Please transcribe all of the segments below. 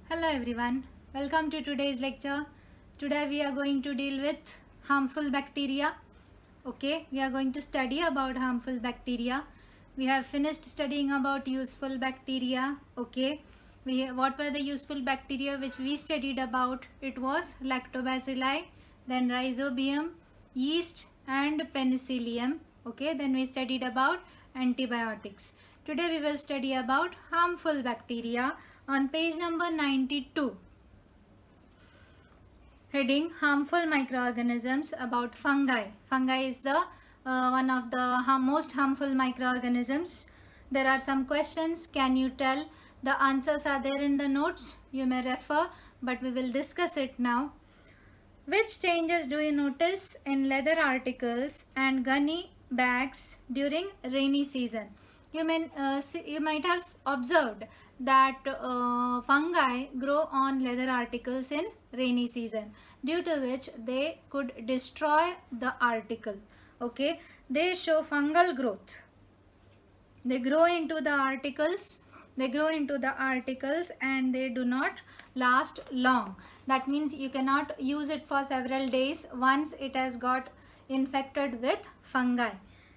Hello everyone, welcome to today's lecture. Today we are going to deal with harmful bacteria. Okay, we are going to study about harmful bacteria. We have finished studying about useful bacteria. Okay, what were the useful bacteria which we studied about? It was lactobacilli, then rhizobium, yeast and penicillium. Okay, then we studied about antibiotics. Today we will study about harmful bacteria on page number 92. Heading harmful microorganisms about fungi. Fungi is the one of the most harmful microorganisms. There are some questions. Can you tell? The answers are there in the notes. You may refer, but we will discuss it now. Which changes do you notice in leather articles and gunny bags during rainy season? You might have observed that fungi grow on leather articles in rainy season, due to which they could destroy the article. Okay, they show fungal growth. They grow into the articles and they do not last long. That means you cannot use it for several days once it has got infected with fungi.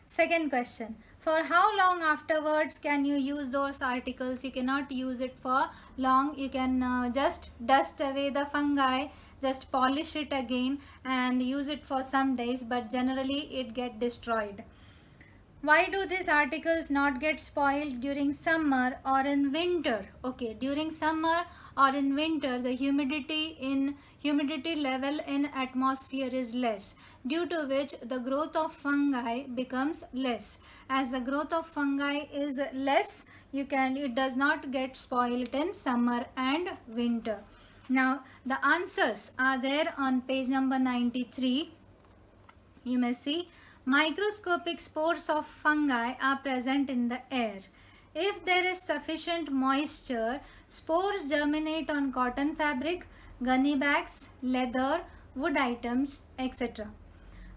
Second question, for how long afterwards can you use those articles? You cannot use it for long. You can just dust away the fungi, just polish it again and use it for some days, but generally it get destroyed. Why do these articles not get spoiled during summer or in winter? Okay, during summer or in winter, the humidity level in atmosphere is less, due to which the growth of fungi becomes less. As the growth of fungi is less, it does not get spoiled in summer and winter. Now the answers are there on page number 93. You may see microscopic spores of fungi are present in the air. If there is sufficient moisture, spores germinate on cotton fabric, gunny bags, leather, wood items, etc.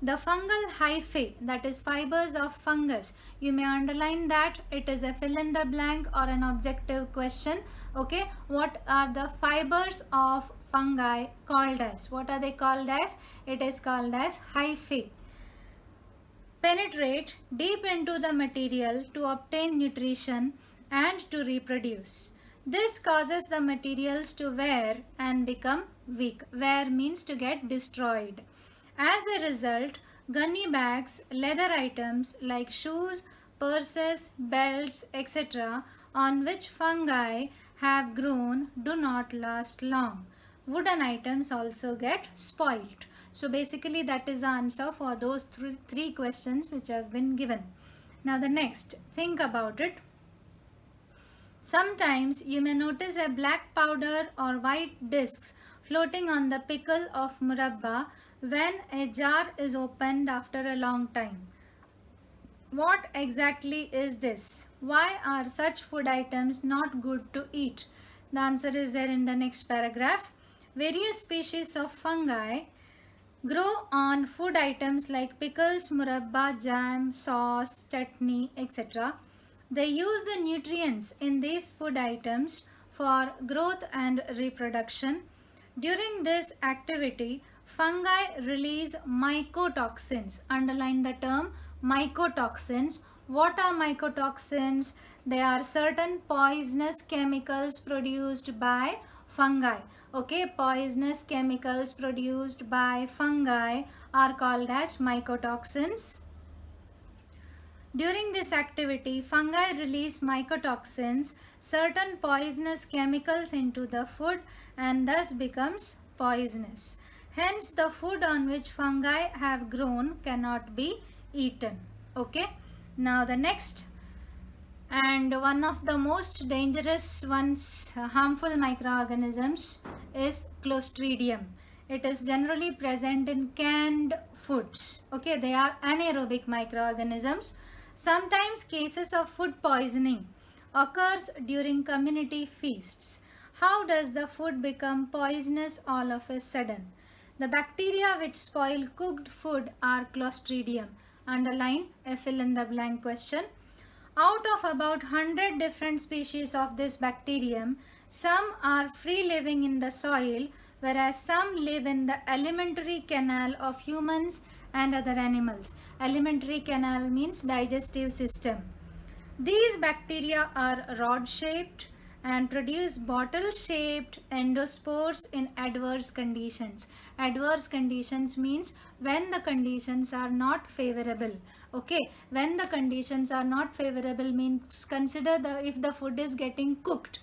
The fungal hyphae, that is fibers of fungus, you may underline that. It is a fill in the blank or an objective question. Okay, what are the fibers of fungi called as? What are they called as? It is called as hyphae. Penetrate deep into the material to obtain nutrition and to reproduce. This causes the materials to wear and become weak. Wear means to get destroyed. As a result, gunny bags, leather items like shoes, purses, belts, etc., on which fungi have grown do not last long. Wooden items also get spoilt. So basically that is the answer for those three questions which have been given. Now the next, think about it. Sometimes you may notice a black powder or white discs floating on the pickle of murabba when a jar is opened after a long time. What exactly is this? Why are such food items not good to eat? The answer is there in the next paragraph. Various species of fungi grow on food items like pickles, murabba, jam, sauce, chutney, etc. They use the nutrients in these food items for growth and reproduction. During this activity, fungi release mycotoxins. Underline the term mycotoxins. What are mycotoxins? They are certain poisonous chemicals produced by fungi. Okay, poisonous chemicals produced by fungi are called as mycotoxins. During this activity, fungi release mycotoxins, certain poisonous chemicals, into the food and thus becomes poisonous. Hence, the food on which fungi have grown cannot be eaten. Okay, now the next, and one of the most dangerous ones, harmful microorganisms, is Clostridium. It is generally present in canned foods. Okay, they are anaerobic microorganisms. Sometimes cases of food poisoning occurs during community feasts. How does the food become poisonous all of a sudden? The bacteria which spoil cooked food are Clostridium. Underline a fill in the blank question. Out of about 100 different species of this bacterium, some are free living in the soil, whereas some live in the alimentary canal of humans and other animals. Alimentary canal means digestive system. These bacteria are rod-shaped and produce bottle-shaped endospores in adverse conditions. Adverse conditions means when the conditions are not favorable. Okay, when the conditions are not favorable means consider if the food is getting cooked,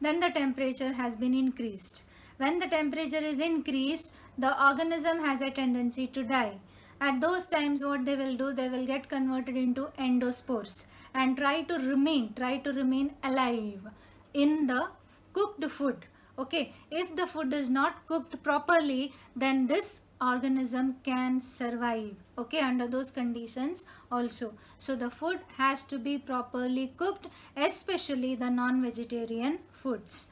then the temperature has been increased. When the temperature is increased, the organism has a tendency to die. At those times, what they will do, they will get converted into endospores and try to remain alive in the cooked food. Okay, if the food is not cooked properly, then this organism can survive, okay, under those conditions also. So the food has to be properly cooked, especially the non-vegetarian foods.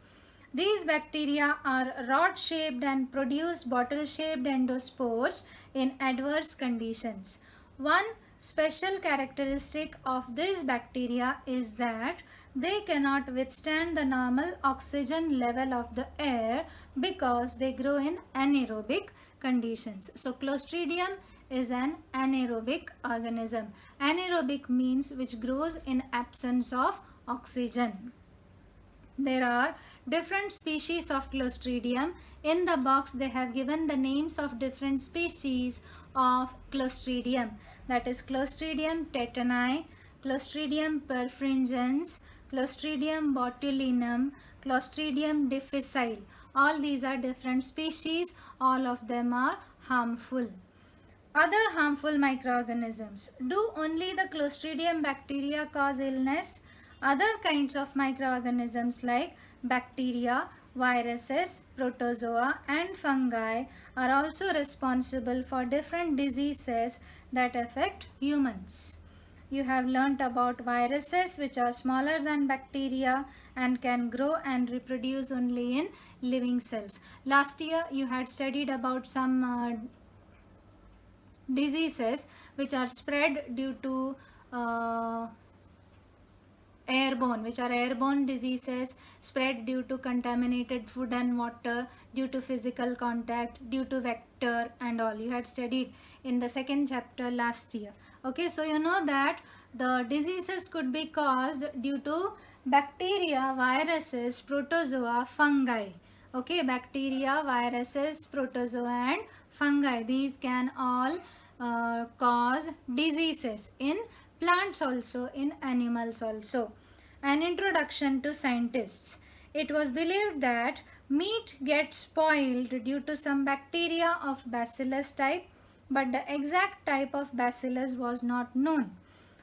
These bacteria are rod-shaped and produce bottle-shaped endospores in adverse conditions. One special characteristic of this bacteria is that they cannot withstand the normal oxygen level of the air because they grow in anaerobic conditions. So Clostridium is an anaerobic organism. Anaerobic means which grows in absence of oxygen. There are different species of Clostridium. In the box they have given the names of different species of Clostridium, that is Clostridium tetani, Clostridium perfringens, Clostridium botulinum, Clostridium difficile. All these are different species. All of them are harmful. Other harmful microorganisms. Do only the Clostridium bacteria cause illness? Other kinds of microorganisms like bacteria, viruses, protozoa and fungi are also responsible for different diseases that affect humans. You have learnt about viruses, which are smaller than bacteria and can grow and reproduce only in living cells. Last year you had studied about some diseases which are spread due to airborne diseases spread due to contaminated food and water, due to physical contact, due to vector and all. You had studied in the second chapter last year. Okay, so you know that the diseases could be caused due to bacteria, viruses, protozoa, fungi. Okay, bacteria, viruses, protozoa and fungi. These can all cause diseases in plants also, in animals also. An introduction to scientists. It was believed that meat gets spoiled due to some bacteria of Bacillus type, but the exact type of Bacillus was not known.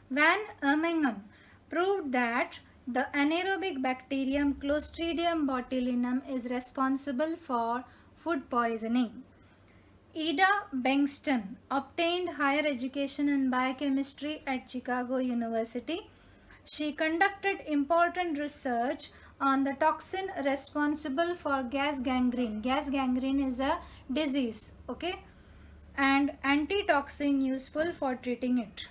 Van Ermingham proved that the anaerobic bacterium Clostridium botulinum is responsible for food poisoning. Ida Bengston obtained higher education in biochemistry at Chicago University. She conducted important research on the toxin responsible for gas gangrene. Gas gangrene is a disease, okay, and antitoxin useful for treating it.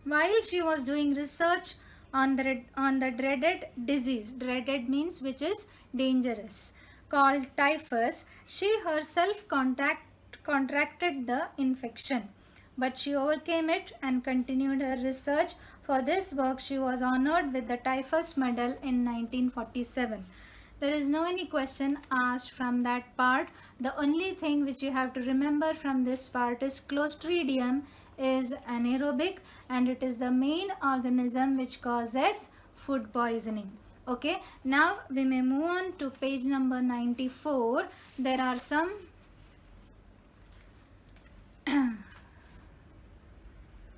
While she was doing research on the dreaded disease, dreaded means which is dangerous, called typhus, she herself contracted the infection, but she overcame it and continued her research. For this work, she was honored with the Typhus Medal in 1947. There is no any question asked from that part. The only thing which you have to remember from this part is Clostridium is anaerobic and it is the main organism which causes food poisoning. Okay, now we may move on to page number 94. There are some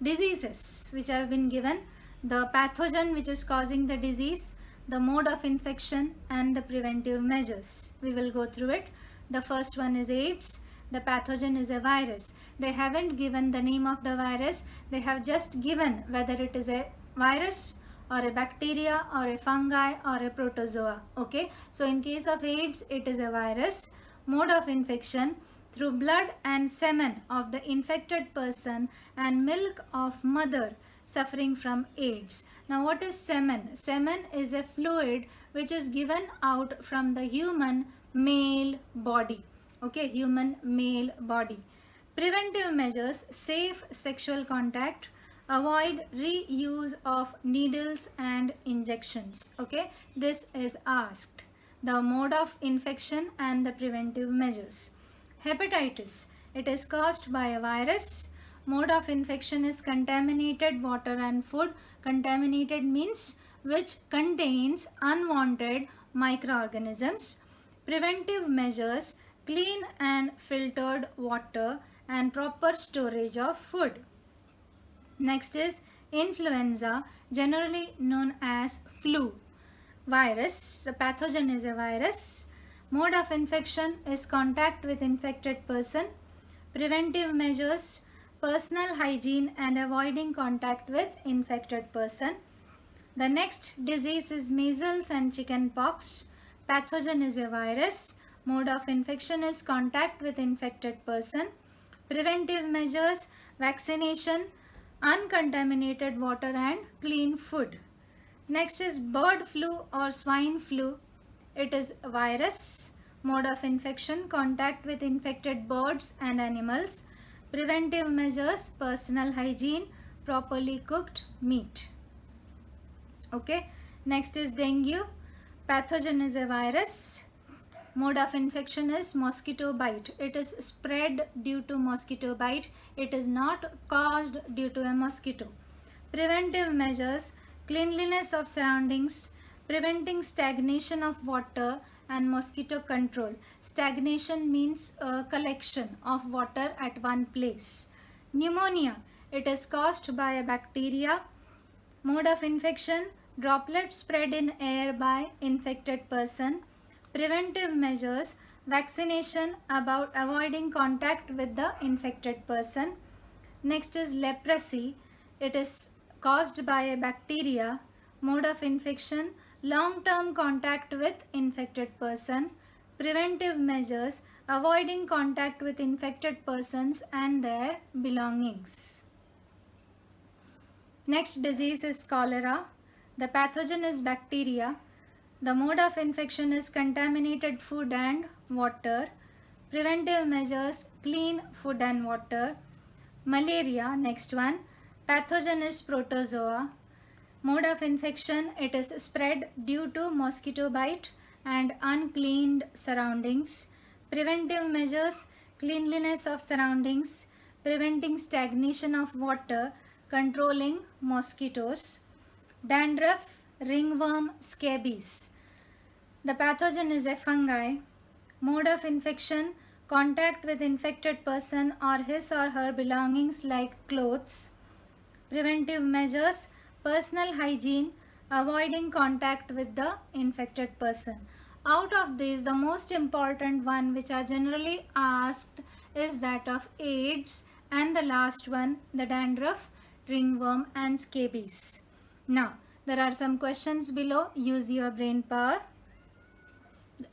diseases which have been given, the pathogen which is causing the disease, the mode of infection and the preventive measures. We will go through it. The first one is AIDS. The pathogen is a virus. They haven't given the name of the virus. They have just given whether it is a virus or a bacteria or a fungi or a protozoa. Okay, so in case of AIDS, it is a virus. Mode of infection: through blood and semen of the infected person and milk of mother suffering from AIDS. Now what is semen? Semen is a fluid which is given out from the human male body. Okay, human male body. Preventive measures: safe sexual contact, avoid reuse of needles and injections. Okay, this is asked. The mode of infection and the preventive measures. Hepatitis, it is caused by a virus. Mode of infection is contaminated water and food. Contaminated means which contains unwanted microorganisms. Preventive measures: clean and filtered water and proper storage of food. Next is influenza, generally known as flu. Virus, the pathogen is a virus. Mode of infection is contact with infected person. Preventive measures: personal hygiene and avoiding contact with infected person. The next disease is measles and chicken pox. Pathogen is a virus. Mode of infection is contact with infected person. Preventive measures: vaccination, uncontaminated water and clean food. Next is bird flu or swine flu. It is a virus. Mode of infection: contact with infected birds and animals. Preventive measures: personal hygiene, properly cooked meat. Okay. Next is dengue. Pathogen is a virus. Mode of infection is mosquito bite. It is spread due to mosquito bite. It is not caused due to a mosquito. Preventive measures: cleanliness of surroundings, preventing stagnation of water and mosquito control. Stagnation means a collection of water at one place. Pneumonia, it is caused by a bacteria. Mode of infection: droplet spread in air by infected person. Preventive measures: vaccination, about avoiding contact with the infected person. Next is leprosy. It is caused by a bacteria. Mode of infection: long-term contact with infected person. Preventive measures: avoiding contact with infected persons and their belongings. Next disease is cholera. The pathogen is bacteria. The mode of infection is contaminated food and water. Preventive measures: clean food and water. Malaria, next one. Pathogen is protozoa. Mode of infection: it is spread due to mosquito bite and uncleaned surroundings. Preventive measures: cleanliness of surroundings, preventing stagnation of water, controlling mosquitoes. Dandruff, ringworm, scabies. The pathogen is a fungi. Mode of infection: contact with infected person or his or her belongings like clothes. Preventive measures: personal hygiene, avoiding contact with the infected person. Out of these, the most important one which are generally asked is that of AIDS, and the last one, the dandruff, ringworm and scabies. Now, there are some questions below. Use your brain power.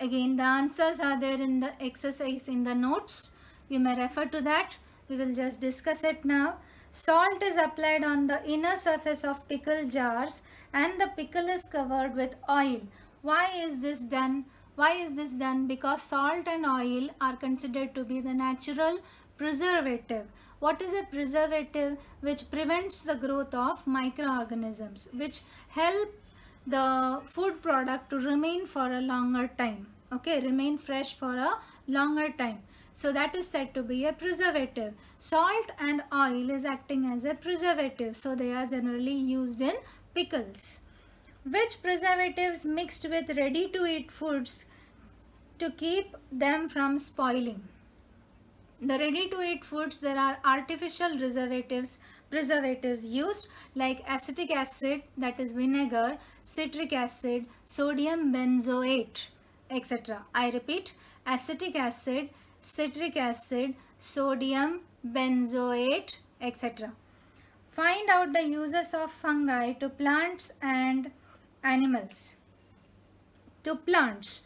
Again, the answers are there in the exercise in the notes. You may refer to that. We will just discuss it now. Salt is applied on the inner surface of pickle jars and the pickle is covered with oil. Why is this done? Why is this done? Because salt and oil are considered to be the natural preservative. What is a preservative? Which prevents the growth of microorganisms, which help the food product to remain for a longer time. Okay, remain fresh for a longer time. So that is said to be a preservative. Salt and oil is acting as a preservative. So they are generally used in pickles. Which preservatives mixed with ready to eat foods to keep them from spoiling? The ready to eat foods, there are artificial preservatives used like acetic acid, that is vinegar, citric acid, sodium benzoate, etc. I repeat, acetic acid, citric acid, sodium benzoate, etc. Find out the uses of fungi to plants and animals. To plants,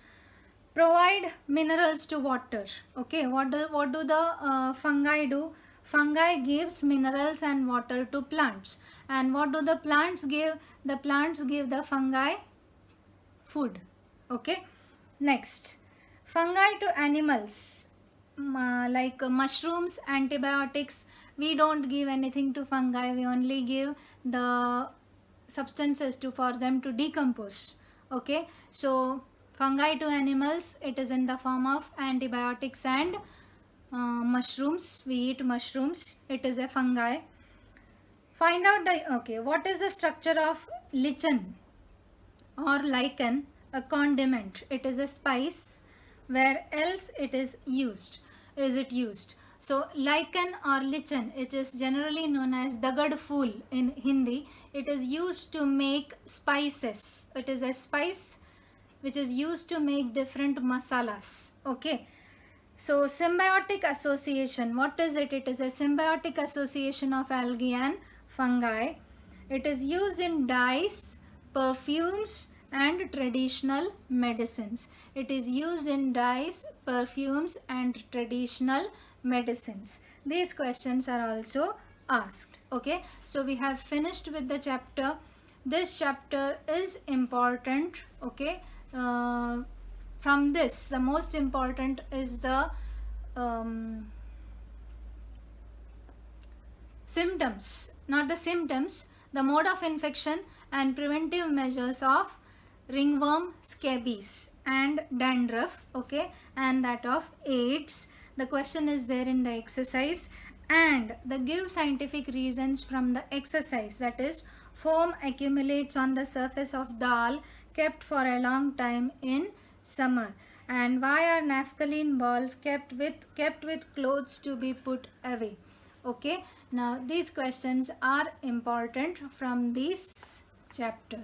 provide minerals to water. Okay, what do the fungi do? fungi gives minerals and water to plants. And what do the plants give? The plants give the fungi food. Okay. Next, fungi to animals, like mushrooms, antibiotics. We don't give anything to fungi. We only give the substances for them to decompose. Okay. So fungi to animals, it is in the form of antibiotics and mushrooms. We eat mushrooms. It is a fungi. Find out what is the structure of lichen or lichen? A condiment. It is a spice. Where else it is used? So lichen or lichen, it is generally known as dagad phool in Hindi. It is used to make spices. It is a spice which is used to make different masalas. Okay. So symbiotic association, what is it? It is a symbiotic association of algae and fungi. It is used in dyes, perfumes and traditional medicines. It is used in dyes, perfumes and traditional medicines. These questions are also asked. Okay, so we have finished with the chapter. This chapter is important. Okay, from this, the most important is the symptoms, not the symptoms, the mode of infection and preventive measures of ringworm, scabies and dandruff, okay, and that of AIDS. The question is there in the exercise, and the give scientific reasons from the exercise, that is, foam accumulates on the surface of dal kept for a long time in summer, and why are naphthalene balls kept with clothes to be put away. Okay, now these questions are important from this chapter.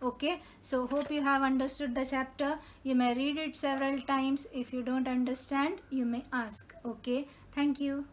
Okay, so hope you have understood the chapter. You may read it several times. If you don't understand, you may ask. Okay, thank you.